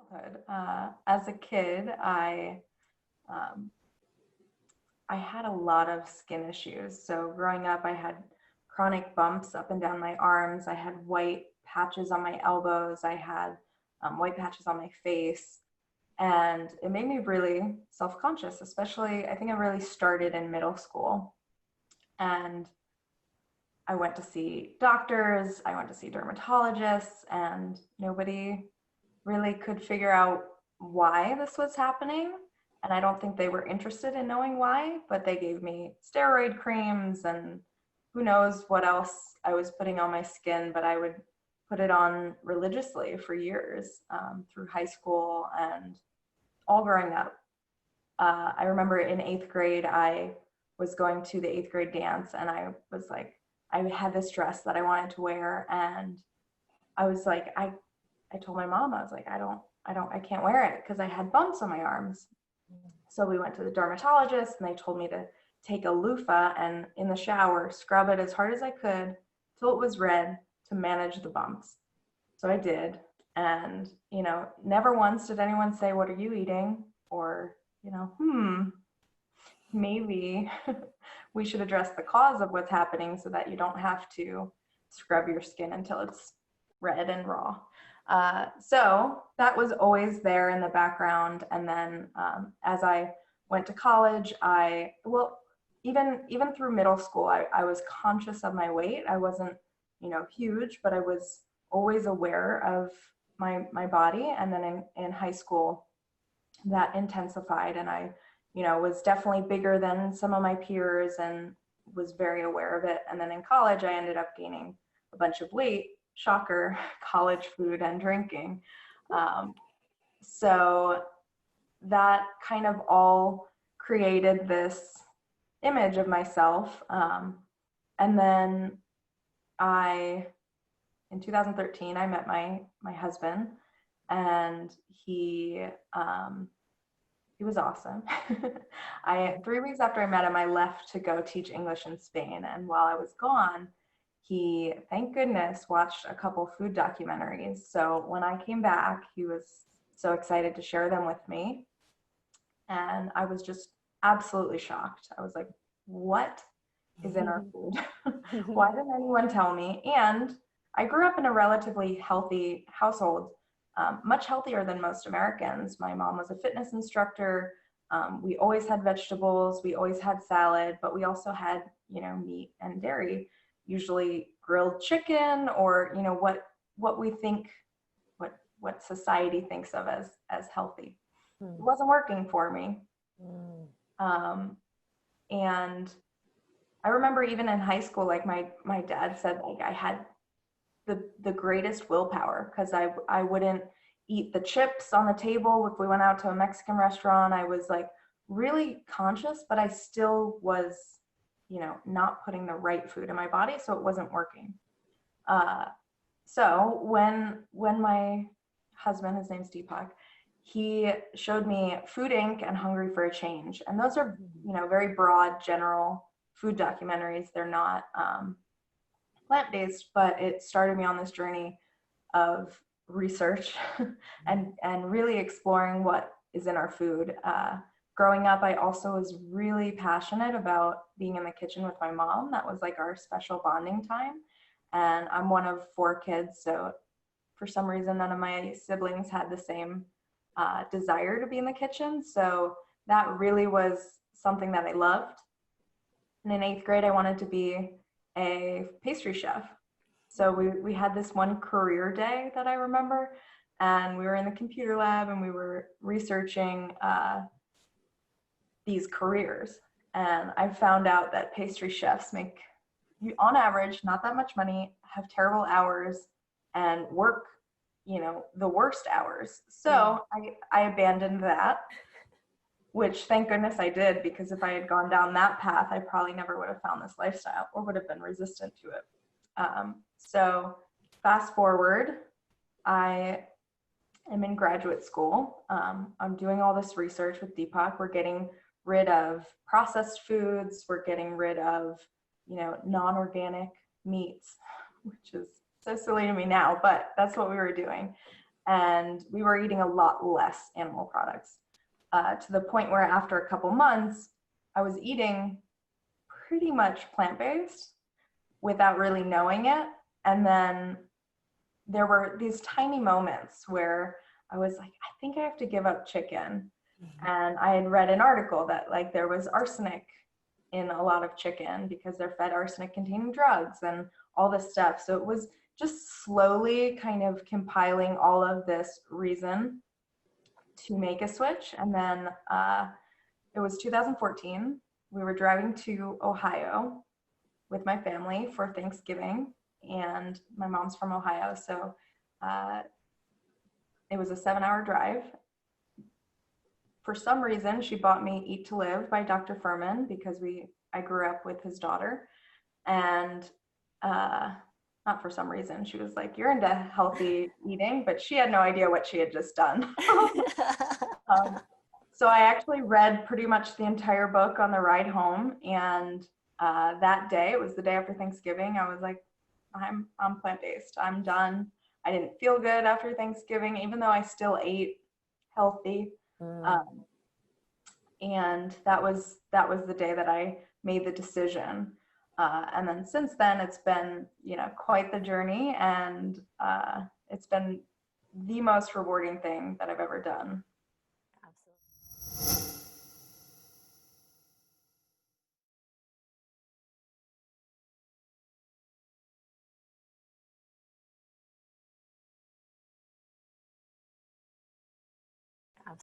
childhood. As a kid, um, I had a lot of skin issues. So growing up, I had chronic bumps up and down my arms. I had white patches on my elbows. I had white patches on my face. And it made me really self-conscious, especially I think it really started in middle school. And I went to see doctors, I went to see dermatologists, and nobody really could figure out why this was happening. And I don't think they were interested in knowing why, but they gave me steroid creams and who knows what else I was putting on my skin, but I would put it on religiously for years through high school and all growing up. I remember in 8th grade, I was going to the 8th grade dance and I was like, I had this dress that I wanted to wear. And I was like, I told my mom, I was like, I can't wear it because I had bumps on my arms. So we went to the dermatologist and they told me to take a loofah and in the shower, scrub it as hard as I could till it was red to manage the bumps. So I did. And, never once did anyone say, what are you eating? Or, maybe we should address the cause of what's happening so that you don't have to scrub your skin until it's red and raw. So that was always there in the background. And then as I went to college, even through middle school, I was conscious of my weight. I wasn't, huge, but I was always aware of my body. And then in high school, that intensified, and I, was definitely bigger than some of my peers and was very aware of it. And then in college, I ended up gaining a bunch of weight. Shocker, college food and drinking. So that kind of all created this image of myself. And then in 2013, I met my husband, and he was awesome. 3 weeks after I met him, I left to go teach English in Spain. And while I was gone, he, thank goodness, watched a couple food documentaries. So when I came back, he was so excited to share them with me. And I was just absolutely shocked. I was like, what is in our food? Why didn't anyone tell me? And I grew up in a relatively healthy household, much healthier than most Americans. My mom was a fitness instructor. We always had vegetables. We always had salad, but we also had, meat and dairy, usually grilled chicken or, what we think, what society thinks of as healthy. It wasn't working for me. And I remember even in high school, like my dad said, like I had the greatest willpower because I wouldn't eat the chips on the table if we went out to a Mexican restaurant. I was like really conscious, but I still was, not putting the right food in my body, so it wasn't working. So when my husband, his name's Deepak, he showed me Food Inc. and Hungry for a Change, and those are very broad, general food documentaries. They're not plant-based, but it started me on this journey of research and really exploring what is in our food. Growing up, I also was really passionate about being in the kitchen with my mom. That was like our special bonding time. And I'm one of 4 kids, so for some reason, none of my siblings had the same desire to be in the kitchen. So that really was something that I loved. And in 8th grade, I wanted to be a pastry chef. So we had this one career day that I remember, and we were in the computer lab and we were researching these careers. And I found out that pastry chefs make, on average, not that much money, have terrible hours, and work, the worst hours. So I abandoned that, which thank goodness I did, because if I had gone down that path, I probably never would have found this lifestyle or would have been resistant to it. So fast forward, I am in graduate school. I'm doing all this research with Deepak. We're getting rid of processed foods. We're getting rid of, non-organic meats, which is so silly to me now, but that's what we were doing. and we were eating a lot less animal products, to the point where after a couple months, I was eating pretty much plant-based without really knowing it. And then there were these tiny moments where I was like, I think I have to give up chicken. And I had read an article that like there was arsenic in a lot of chicken because they're fed arsenic containing drugs and all this stuff. So it was just slowly kind of compiling all of this reason to make a switch. And then it was 2014. We were driving to Ohio with my family for Thanksgiving, and my mom's from Ohio. So it was a 7-hour drive. For some reason, she bought me Eat to Live by Dr. Furman because I grew up with his daughter. And not for some reason, she was like, you're into healthy eating, but she had no idea what she had just done. So I actually read pretty much the entire book on the ride home. And that day, it was the day after Thanksgiving, I was like, I'm plant-based. I'm done. I didn't feel good after Thanksgiving, even though I still ate healthy. And that was the day that I made the decision. And then since then, it's been, quite the journey, and it's been the most rewarding thing that I've ever done. Absolutely.